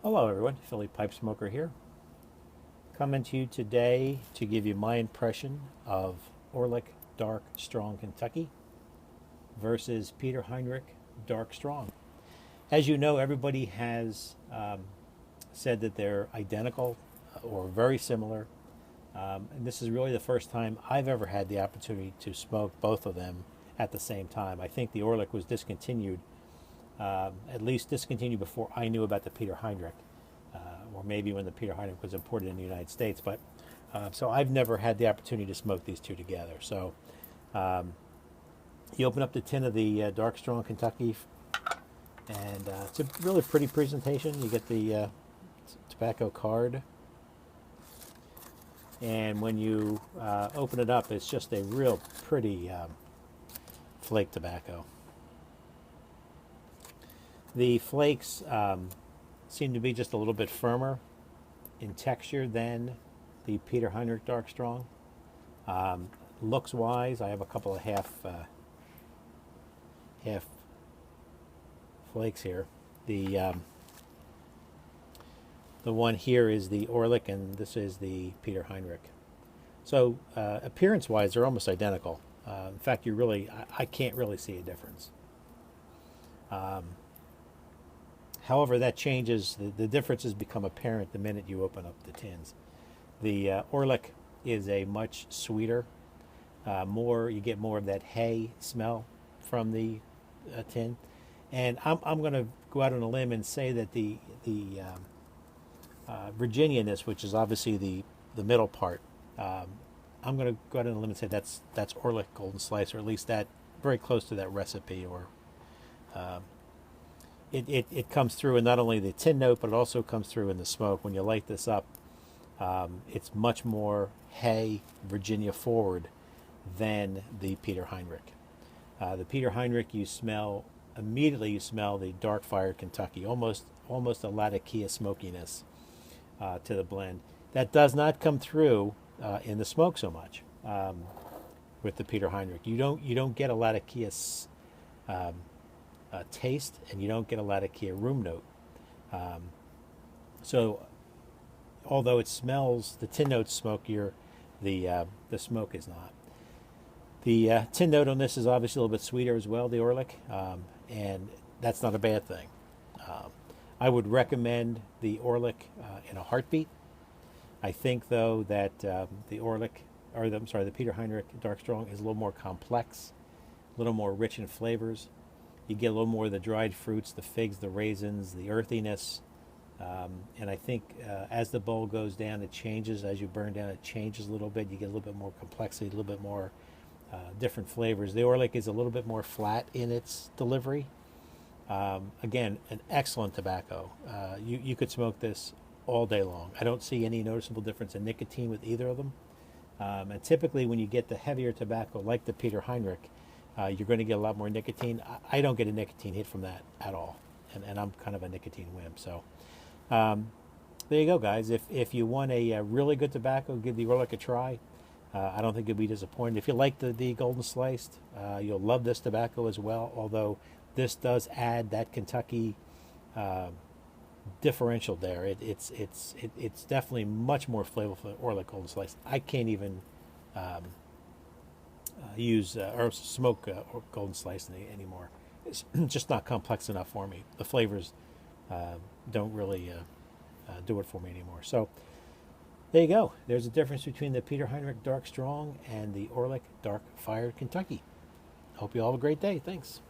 Hello everyone, PhillyPipeSmoker here. Coming to you today to give you my impression of Orlik Dark Strong Kentucky versus Peter Heinrich Dark Strong. As you know, everybody has said that they're identical or very similar. And this is really the first time I've ever had the opportunity to smoke both of them at the same time. I think the Orlik was discontinued, at least discontinued before I knew about the Peter Heinrich, or maybe when the Peter Heinrich was imported in the United States. But so I've never had the opportunity to smoke these two together. So you open up the tin of the Dark Strong Kentucky, and it's a really pretty presentation. You get the tobacco card, and when you open it up, it's just a real pretty flake tobacco. The flakes seem to be just a little bit firmer in texture than the Peter Heinrich Dark Strong. Looks wise, I have a couple of half flakes here. The one here is the Orlik, and this is the Peter Heinrich. So appearance-wise, they're almost identical. In fact, I can't really see a difference. However, that changes. The differences become apparent the minute you open up the tins. The Orlik is a much sweeter, you get more of that hay smell from the tin. And I'm going to go out on a limb and say that the Virginianess, which is obviously the middle part, I'm going to go out on a limb and say that's Orlik Golden Slice, or at least that very close to that recipe. Or it comes through in not only the tin note, but it also comes through in the smoke. When you light this up, it's much more hay Virginia forward than the Peter Heinrich. The Peter Heinrich, immediately you smell the dark fired Kentucky, almost a Latakia smokiness to the blend. That does not come through in the smoke so much with the Peter Heinrich. You don't get a Latakia taste, and you don't get a Latakia room note. So although it smells, the tin note's smokier, the smoke is not. The tin note on this is obviously a little bit sweeter as well, the Orlik, and that's not a bad thing. I would recommend the Orlik in a heartbeat. I think, though, that the Peter Heinrich Dark Strong is a little more complex, a little more rich in flavors. You get a little more of the dried fruits, the figs, the raisins, the earthiness. And I think as the bowl goes down, it changes. As you burn down, it changes a little bit. You get a little bit more complexity, a little bit more different flavors. The Orlik is a little bit more flat in its delivery. Again, an excellent tobacco. You could smoke this all day long. I don't see any noticeable difference in nicotine with either of them. And typically when you get the heavier tobacco like the Peter Heinrich, you're going to get a lot more nicotine. I don't get a nicotine hit from that at all. And I'm kind of a nicotine wimp. So there you go, guys. If you want a really good tobacco, give the Orlik a try. I don't think you'll be disappointed. If you like the Golden Sliced, you'll love this tobacco as well, although this does add that Kentucky differential there. It's definitely much more flavorful than Orlik Golden Slice. I can't even use or smoke Golden Slice anymore. It's just not complex enough for me. The flavors don't really do it for me anymore. So there you go. There's a difference between the Peter Heinrich Dark Strong and the Orlik Dark Fired Kentucky. Hope you all have a great day. Thanks.